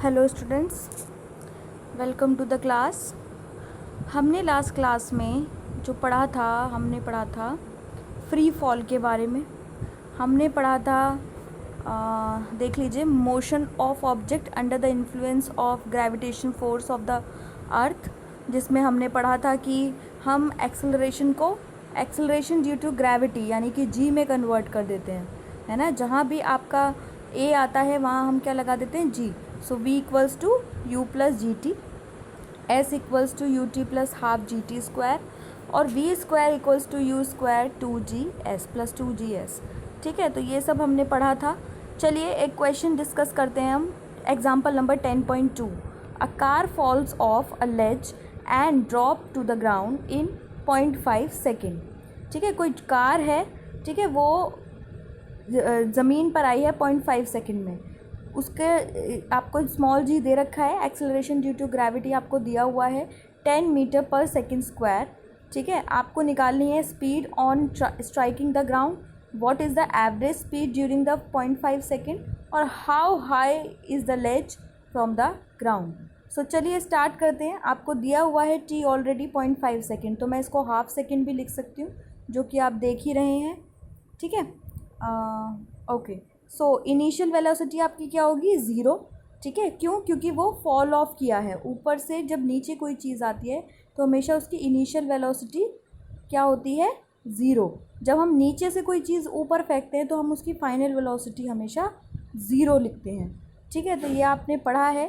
Hello students, welcome to the class. हमने last class में जो पढ़ा था, हमने पढ़ा था फ्री फॉल के बारे में। हमने पढ़ा था देख लीजिए, motion of object under the influence of gravitation force of the अर्थ, जिसमें हमने पढ़ा था कि हम एक्सेलरेशन को एक्सेलरेशन ड्यू टू ग्रेविटी यानी कि जी में कन्वर्ट कर देते हैं, है ना। जहाँ भी आपका ए आता है वहाँ हम क्या लगा देते हैं, g. So v equals to u plus g t, s equals to u t plus half g t square, और v square equals to u square 2g's प्लस 2gs। ठीक है, तो ये सब हमने पढ़ा था। चलिए एक क्वेश्चन डिस्कस करते हैं हम। Example number 10.2, a car falls off a ledge and drop to the ground in 0.5 second. ठीक है, कोई कार है, ठीक है, वो ज़मीन पर आई है 0.5 सेकेंड में। उसके आपको स्मॉल जी दे रखा है, एक्सेलरेशन ड्यू टू ग्रेविटी आपको दिया हुआ है 10 मीटर पर सेकेंड स्क्वायर। ठीक है, आपको निकालनी है speed on striking the ground, what is the average speed during the 0.5 second, और how high is the ledge from the ground. So चलिए स्टार्ट करते हैं। आपको दिया हुआ है टी ऑलरेडी 0.5 सेकेंड, तो मैं इसको हाफ सेकेंड भी लिख सकती हूँ, जो कि आप देख ही रहे हैं। ठीक है, ओके। सो इनिशियल वेलोसिटी आपकी क्या होगी, ज़ीरो। ठीक है, क्यों? क्योंकि वो फॉल ऑफ किया है ऊपर से। जब नीचे कोई चीज़ आती है तो हमेशा उसकी इनिशियल वेलोसिटी क्या होती है, ज़ीरो। जब हम नीचे से कोई चीज़ ऊपर फेंकते हैं तो हम उसकी फाइनल वेलोसिटी हमेशा ज़ीरो लिखते हैं। ठीक है, तो ये आपने पढ़ा है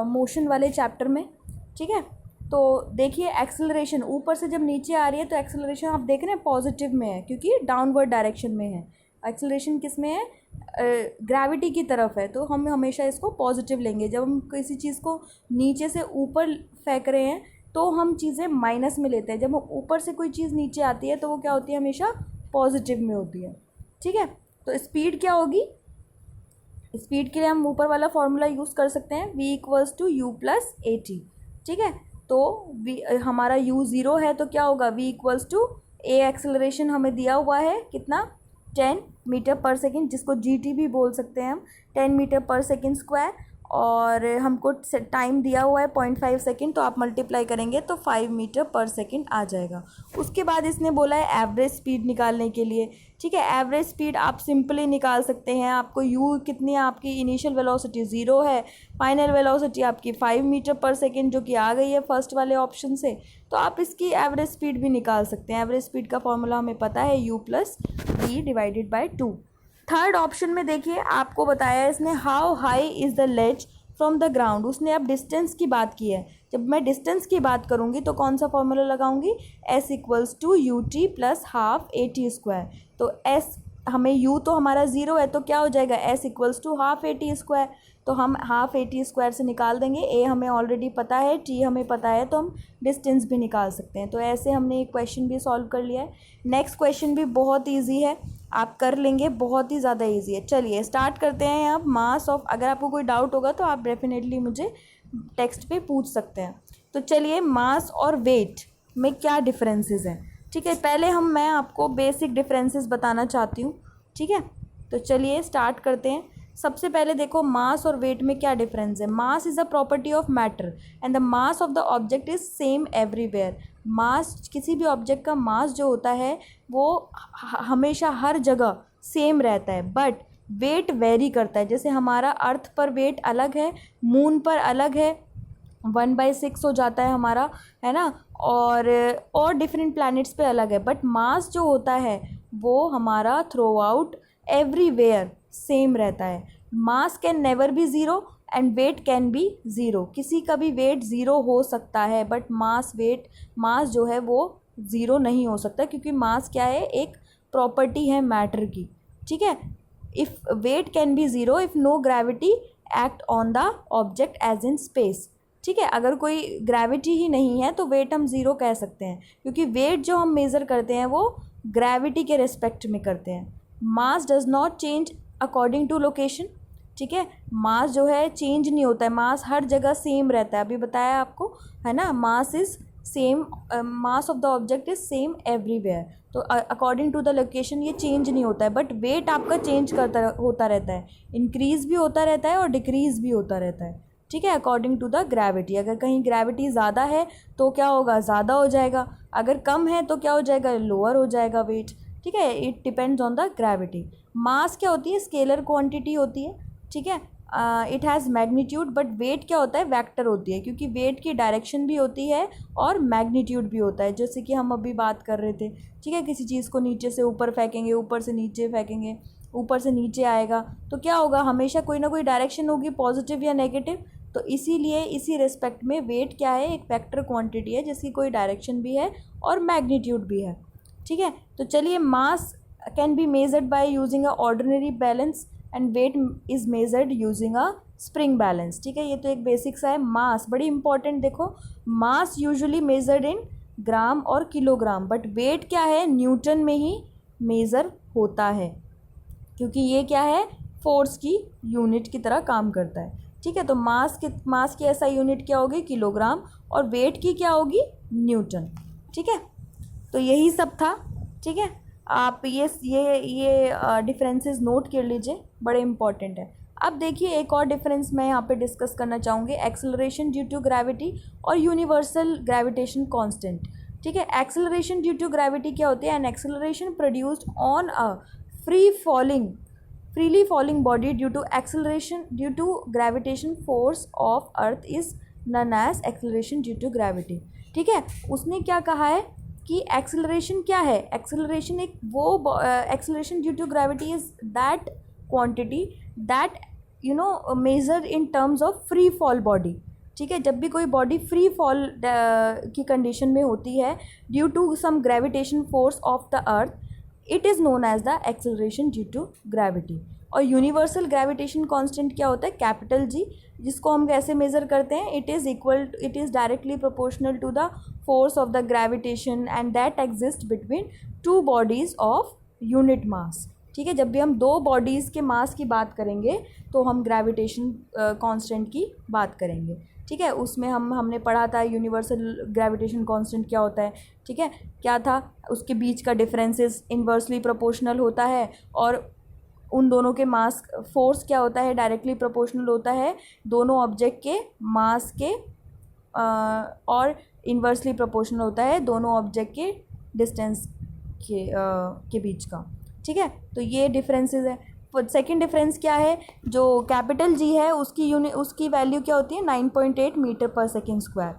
मोशन वाले चैप्टर में। ठीक है, तो देखिए एक्सेलरेशन ऊपर से जब नीचे आ रही है तो एक्सेलरेशन आप देख रहे हैं पॉजिटिव में है, क्योंकि डाउनवर्ड डायरेक्शन में है। एक्सेलरेशन किस में है, ग्रेविटी की तरफ है, तो हम हमेशा इसको पॉजिटिव लेंगे। जब हम किसी चीज़ को नीचे से ऊपर फेंक रहे हैं तो हम चीज़ें माइनस में लेते हैं। जब हम ऊपर से कोई चीज़ नीचे आती है तो वो क्या होती है, हमेशा पॉजिटिव में होती है। ठीक है, तो स्पीड क्या होगी, स्पीड के लिए हम ऊपर वाला फॉर्मूला यूज़ कर सकते हैं, v equals to u plus a t. ठीक है, तो हमारा u ज़ीरो है तो क्या होगा, v equals to a acceleration हमें दिया हुआ है कितना, 10 मीटर पर सेकेंड, जिसको gt भी बोल सकते हैं हम, 10 मीटर पर सेकेंड स्क्वायर, और हमको टाइम दिया हुआ है 0.5 सेकेंड, तो आप मल्टीप्लाई करेंगे तो 5 मीटर पर सेकेंड आ जाएगा। उसके बाद इसने बोला है एवरेज स्पीड निकालने के लिए। ठीक है, एवरेज स्पीड आप सिंपली निकाल सकते हैं। आपको u कितनी है, आपकी इनिशियल वेलोसिटी ज़ीरो है, फाइनल वेलोसिटी आपकी 5 मीटर पर सेकेंड, जो कि आ गई है फर्स्ट वाले ऑप्शन से, तो आप इसकी एवरेज स्पीड भी निकाल सकते हैं। एवरेज स्पीड का फॉर्मूला हमें पता है, u plus v divided by 2। Third option में देखिए आपको बताया है इसने, how high is the ledge from the ground. उसने अब डिस्टेंस की बात की है। जब मैं डिस्टेंस की बात करूँगी तो कौन सा फॉर्मूला लगाऊंगी, s equals to u t plus half a t square. तो s हमें u तो हमारा ज़ीरो है तो क्या हो जाएगा, s equals to half a t square. तो हम हाफ ए टी स्क्वायर से निकाल देंगे, a हमें ऑलरेडी पता है, t हमें पता है, तो हम डिस्टेंस भी निकाल सकते हैं। तो ऐसे हमने एक क्वेश्चन भी सॉल्व कर लिया है। नेक्स्ट क्वेश्चन भी बहुत ईजी है, आप कर लेंगे, बहुत ही ज़्यादा ईजी है। चलिए स्टार्ट करते हैं अब मास ऑफ। अगर आपको कोई डाउट होगा तो आप डेफिनेटली मुझे टेक्स्ट पे पूछ सकते हैं। तो चलिए, मास और वेट में क्या डिफरेंसेस हैं। ठीक है, पहले मैं आपको बेसिक डिफरेंसेस बताना चाहती हूँ। ठीक है, तो चलिए स्टार्ट करते हैं। सबसे पहले देखो मास और वेट में क्या डिफरेंस है। Mass is a property of matter and the mass of the object is same everywhere. Mass, किसी भी ऑब्जेक्ट का मास जो होता है वो हमेशा हर जगह सेम रहता है, बट वेट वेरी करता है। जैसे हमारा अर्थ पर वेट अलग है, मून पर अलग है, 1/6 हो जाता है हमारा, है ना, और डिफरेंट प्लैनेट्स पे अलग है। बट मास जो होता है वो हमारा थ्रू आउट एवरीवेयर सेम रहता है। Mass can never be zero and weight can be zero. किसी का भी वेट ज़ीरो हो सकता है, बट मास जो है वो ज़ीरो नहीं हो सकता, क्योंकि मास क्या है, एक प्रॉपर्टी है मैटर की। ठीक है, if weight can be zero if no gravity act on the object as in space. ठीक है, अगर कोई ग्रेविटी ही नहीं है तो वेट हम ज़ीरो कह सकते हैं, क्योंकि वेट जो हम मेज़र करते हैं वो ग्रेविटी के रिस्पेक्ट में करते हैं। Mass does not change according to location. ठीक है, मास जो है चेंज नहीं होता है, मास हर जगह सेम रहता है। अभी बताया आपको, है ना, mass is same, mass of the object is same everywhere. तो अकॉर्डिंग टू द लोकेशन ये चेंज नहीं होता है, बट वेट आपका चेंज होता रहता है, इंक्रीज़ भी होता रहता है और डिक्रीज़ भी होता रहता है। ठीक है, अकॉर्डिंग टू द ग्रेविटी। अगर कहीं ग्रेविटी ज़्यादा है तो क्या होगा, ज़्यादा हो जाएगा, अगर कम है तो क्या हो जाएगा, लोअर हो जाएगा वेट। ठीक है, it depends on the gravity. Mass क्या होती है, स्केलर क्वांटिटी होती है। ठीक है, it has magnitude, but weight क्या होता है, वेक्टर होती है, क्योंकि वेट की डायरेक्शन भी होती है और मैग्नीट्यूड भी होता है, जैसे कि हम अभी बात कर रहे थे। ठीक है, किसी चीज़ को नीचे से ऊपर फेंकेंगे, ऊपर से नीचे फेंकेंगे, ऊपर से नीचे आएगा, तो क्या होगा, हमेशा कोई ना कोई डायरेक्शन होगी, पॉजिटिव या नेगेटिव। तो इसीलिए इसी रिस्पेक्ट में वेट क्या है, एक वेक्टर क्वांटिटी है जिसकी कोई डायरेक्शन भी है और मैग्नीट्यूड भी है। ठीक है, तो चलिए, mass can be measured by using a ordinary balance and weight is measured using a spring balance. ठीक है, ये तो एक बेसिक सा है। मास बड़ी इंपॉर्टेंट, देखो मास यूजुअली मेजर्ड इन ग्राम और किलोग्राम, बट वेट क्या है, न्यूटन में ही मेज़र होता है, क्योंकि ये क्या है, फोर्स की यूनिट की तरह काम करता है। ठीक है, तो मास की ऐसा यूनिट क्या होगी, किलोग्राम, और वेट की क्या होगी, न्यूटन। ठीक है, तो यही सब था। ठीक है, आप ये डिफरेंसेस नोट कर लीजिए, बड़े इंपॉर्टेंट है। अब देखिए, एक और डिफरेंस मैं यहाँ पे डिस्कस करना चाहूँगी, एक्सेलरेशन ड्यू टू ग्रेविटी और यूनिवर्सल ग्रेविटेशन कांस्टेंट। ठीक है, एक्सेलरेशन ड्यू टू ग्रेविटी क्या होती है, an acceleration produced on a freely falling body due to gravitation force of earth is known as acceleration due to gravity। ठीक है, उसने क्या कहा है कि एक्सेलरेशन क्या है, एक्सेलरेशन एक वो acceleration due to gravity is that quantity that measure in terms of free fall body. ठीक है, जब भी कोई बॉडी फ्री फॉल की कंडीशन में होती है due to some gravitation force of the earth, it is known as the acceleration due to gravity. और यूनिवर्सल ग्रेविटेशन कांस्टेंट क्या होता है, कैपिटल जी, जिसको हम कैसे मेज़र करते हैं, it is directly proportional to the force of the gravitation and that exist between two bodies of unit mass. ठीक है, जब भी हम दो बॉडीज़ के मास की बात करेंगे तो हम ग्रेविटेशन कांस्टेंट की बात करेंगे। ठीक है, उसमें हमने पढ़ा था यूनिवर्सल ग्रेविटेशन कांस्टेंट क्या होता है। ठीक है, क्या था, उसके बीच का डिफरेंसेस इन्वर्सली प्रोपोर्शनल होता है, और उन दोनों के मास फोर्स क्या होता है, डायरेक्टली प्रोपोर्शनल होता है दोनों ऑब्जेक्ट के मास के, और इन्वर्सली प्रोपोर्शनल होता है दोनों ऑब्जेक्ट के डिस्टेंस के बीच का। ठीक है, तो ये डिफरेंसेस है। सेकेंड डिफरेंस क्या है, जो कैपिटल जी है उसकी वैल्यू क्या होती है, 9.8 मीटर पर सेकेंड स्क्वायर,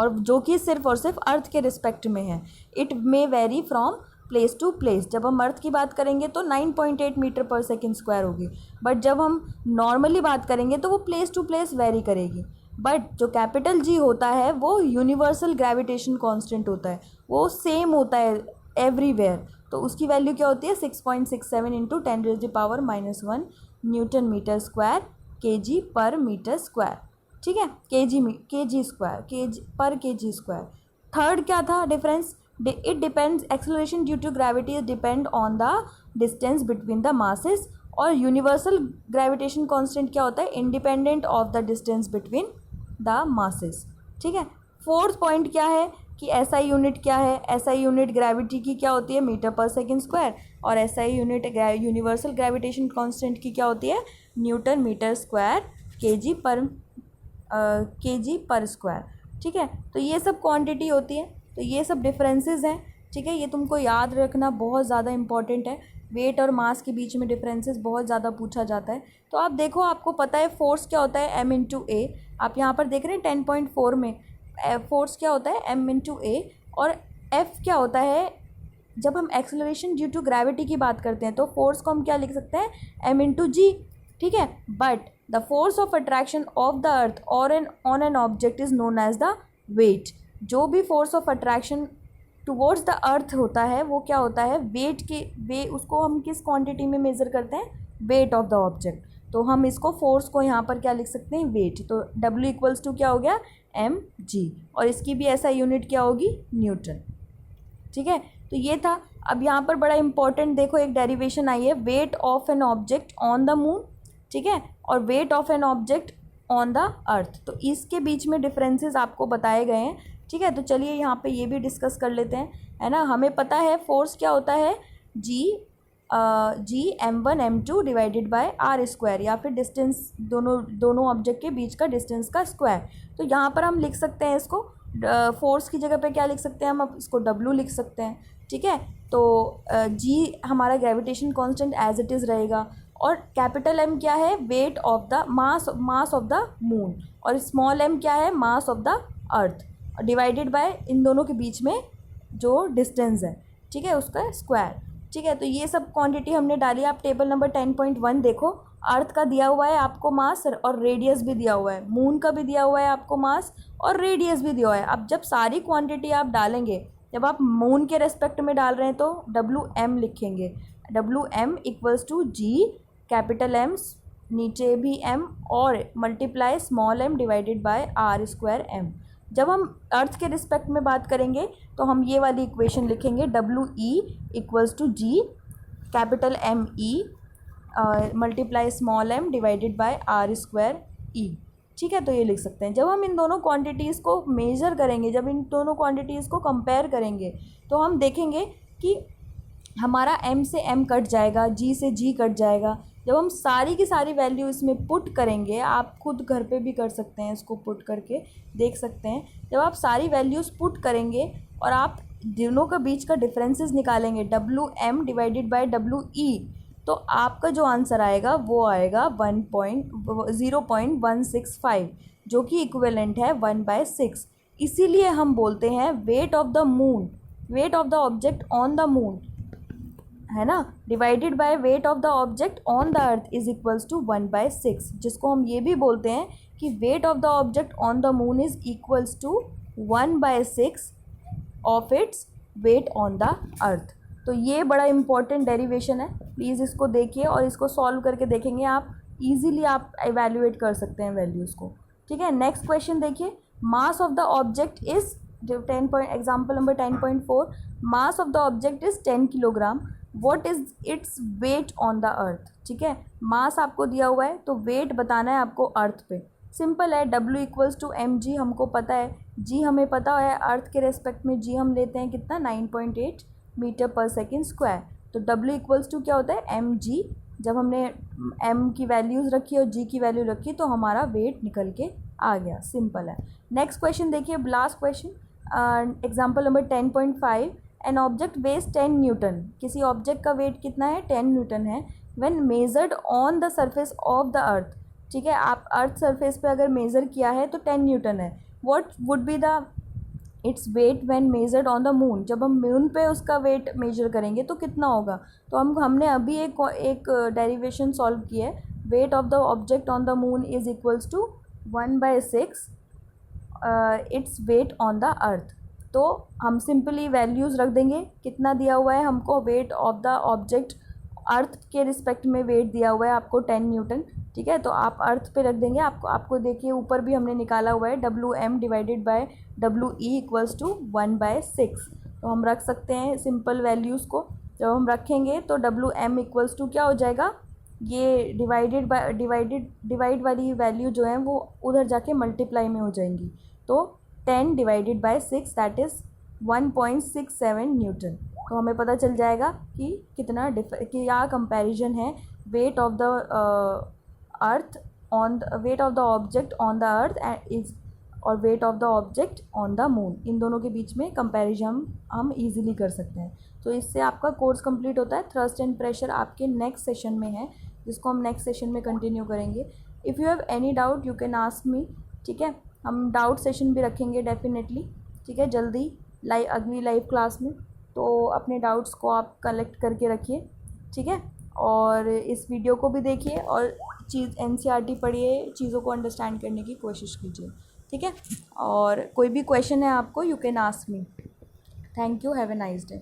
और जो कि सिर्फ और सिर्फ अर्थ के रिस्पेक्ट में है। It may vary from place to place. जब हम अर्थ की बात करेंगे तो 9.8 मीटर पर सेकेंड स्क्वायर होगी, बट जब हम नॉर्मली बात करेंगे तो वो प्लेस टू प्लेस वेरी करेगी। बट जो कैपिटल जी होता है वो यूनिवर्सल ग्रेविटेशन कांस्टेंट होता है, वो सेम होता है एवरीवेयर। तो उसकी वैल्यू क्या होती है, 6.67 into 10⁻⁻1 newton metre square kg per metre square. ठीक है, kg square per kg square. Third क्या था difference, it depends, acceleration due to gravity depend on the distance between the masses, और यूनिवर्सल ग्रेविटेशन कांस्टेंट क्या होता है, independent of the distance between the masses. ठीक है, फोर्थ पॉइंट क्या है कि एसआई यूनिट क्या है, एसआई यूनिट ग्रेविटी की क्या होती है, मीटर पर सेकेंड स्क्वायर, और SI unit universal gravitation constant की क्या होती है, न्यूटन मीटर स्क्वायर केजी पर स्क्वायर। ठीक है, तो ये सब क्वांटिटी होती है, तो ये सब डिफरेंसेस हैं। ठीक है, ये तुमको याद रखना बहुत ज़्यादा इंपॉर्टेंट है। वेट और मास के बीच में डिफरेंसेस बहुत ज़्यादा पूछा जाता है। तो आप देखो, आपको पता है फोर्स क्या होता है, m इंटू ए। आप यहाँ पर देख रहे हैं 10.4 में फोर्स क्या होता है, m इंटू ए, और f क्या होता है। जब हम एक्सेलरेशन ड्यू टू ग्रेविटी की बात करते हैं तो फोर्स को हम क्या लिख सकते हैं, m इंटू जी। ठीक है, but the force of attraction of the earth और on an object is known as the weight. जो भी force of attraction towards the earth होता है वो क्या होता है, उसको हम किस क्वांटिटी में मेज़र करते हैं, वेट ऑफ द ऑब्जेक्ट। तो हम इसको फोर्स को यहाँ पर क्या लिख सकते हैं, वेट। तो W इक्वल्स टू क्या हो गया, mg, और इसकी भी ऐसा यूनिट क्या होगी, न्यूटन। ठीक है, तो ये था। अब यहाँ पर बड़ा इंपॉर्टेंट देखो, एक डेरिवेशन आई है, weight of an object on the moon. ठीक है, और weight of an object on the earth. तो इसके बीच में डिफरेंसेस आपको बताए गए हैं। ठीक है, तो चलिए यहाँ पे ये भी डिस्कस कर लेते हैं, है ना। हमें पता है फोर्स क्या होता है, G m1 m2 divided by r square, या फिर डिस्टेंस दोनों ऑब्जेक्ट के बीच का डिस्टेंस का स्क्वायर। तो यहाँ पर हम लिख सकते हैं इसको फोर्स की जगह पे क्या लिख सकते हैं, हम अब इसको W लिख सकते हैं। ठीक है, तो G हमारा gravitation constant as it is रहेगा, और कैपिटल M क्या है, weight of the mass of the moon, और स्मॉल m क्या है, mass of the earth, divided by इन दोनों के बीच में जो डिस्टेंस है, ठीक है, उसका स्क्वायर। ठीक है, तो ये सब क्वांटिटी हमने डाली। आप टेबल नंबर 10.1 देखो, अर्थ का दिया हुआ है आपको मास और रेडियस भी दिया हुआ है, मून का भी दिया हुआ है आपको मास और रेडियस भी दिया हुआ है। अब जब सारी क्वांटिटी आप डालेंगे, जब आप मून के रेस्पेक्ट में डाल रहे हैं तो WM लिखेंगे, WM equals to G capital M नीचे भी M और multiply small m divided by r square M। जब हम अर्थ के रिस्पेक्ट में बात करेंगे तो हम ये वाली इक्वेशन लिखेंगे, WE equals to G capital ME multiply small m divided by r square E। ठीक है, तो ये लिख सकते हैं। जब हम इन दोनों क्वांटिटीज़ को मेज़र करेंगे, जब इन दोनों क्वांटिटीज़ को कंपेयर करेंगे, तो हम देखेंगे कि हमारा M से M कट जाएगा, G से G कट जाएगा। जब हम सारी की सारी वैल्यू इसमें पुट करेंगे, आप खुद घर पे भी कर सकते हैं, इसको पुट करके देख सकते हैं। जब आप सारी वैल्यूज़ पुट करेंगे और आप दोनों के बीच का डिफरेंसेस निकालेंगे, WM डिवाइडेड बाय WE, तो आपका जो आंसर आएगा वो आएगा 0.165, जो कि इक्विवेलेंट है 1/6। इसीलिए हम बोलते हैं weight of the moon, weight of the object on the moon, है ना, divided by weight of the object on the earth is equals to 1/6, जिसको हम ये भी बोलते हैं कि weight of the object on the moon is equals to 1/6 of its weight on the earth. तो ये बड़ा इंपॉर्टेंट डेरिवेशन है, प्लीज़ इसको देखिए और इसको सॉल्व करके देखेंगे आप, इजीली आप एवेल्युएट कर सकते हैं वैल्यूज़ को। ठीक है, नेक्स्ट क्वेश्चन देखिए, मास of the object is example number 10.4, mass of the object is 10 kilogram, what is it's weight on the earth. ठीक है, मास आपको दिया हुआ है तो वेट बताना है आपको अर्थ पे। सिंपल है, W इक्वल्स टू mg हमको पता है, G हमें पता है, अर्थ के रेस्पेक्ट में G हम लेते हैं कितना 9.8 मीटर पर सेकेंड स्क्वायर। तो W इक्वल्स टू क्या होता है mg, जब हमने m की वैल्यूज़ रखी और g की वैल्यू रखी तो हमारा वेट निकल के आ गया। सिंपल है। नेक्स्ट क्वेश्चन देखिए, last question, example number 10.5, an object weighs 10 newton, किसी ऑब्जेक्ट का वेट कितना है 10 न्यूटन है, when measured on the surface of the earth. ठीक है, आप अर्थ सरफेस पे अगर मेज़र किया है तो 10 न्यूटन है। What would be the its weight when measured on the moon, जब हम मून पे उसका वेट मेजर करेंगे तो कितना होगा। तो हमने अभी एक डेरिवेशन सॉल्व की है, weight of the object on the moon is equals to 1/6 its weight on the earth. तो हम सिंपली वैल्यूज़ रख देंगे, कितना दिया हुआ है हमको वेट ऑफ द ऑब्जेक्ट, अर्थ के रिस्पेक्ट में वेट दिया हुआ है आपको 10 न्यूटन। ठीक है, तो आप अर्थ पे रख देंगे, आपको देखिए ऊपर भी हमने निकाला हुआ है WM divided by WE equals to 1/6। तो हम रख सकते हैं सिंपल वैल्यूज़ को। जब हम रखेंगे तो WM इक्वल्स टू क्या हो जाएगा, ये डिवाइड वाली वैल्यू जो है वो उधर जाके मल्टीप्लाई में हो जाएंगी। तो 10 divided by 6 that is 1.67 Newton. तो हमें पता चल जाएगा कि कितना क्या कंपैरिजन है weight of the earth on weight of the object on the earth is और weight of the object on the moon, इन दोनों के बीच में कंपैरिजन हम इजीली कर सकते हैं। तो इससे आपका कोर्स कंप्लीट होता है। थ्रस्ट एंड प्रेशर आपके नेक्स्ट सेशन में है, जिसको हम नेक्स्ट सेशन में कंटिन्यू करेंगे। If you have any doubt you can ask me. ठीक है, हम डाउट सेशन भी रखेंगे डेफिनेटली। ठीक है, जल्दी अगली लाइव क्लास में, तो अपने डाउट्स को आप कलेक्ट करके रखिए। ठीक है, और इस वीडियो को भी देखिए और NCERT पढ़िए, चीज़ों को अंडरस्टैंड करने की कोशिश कीजिए। ठीक है, और कोई भी क्वेश्चन है आपको you can ask me. Thank you, have a nice day.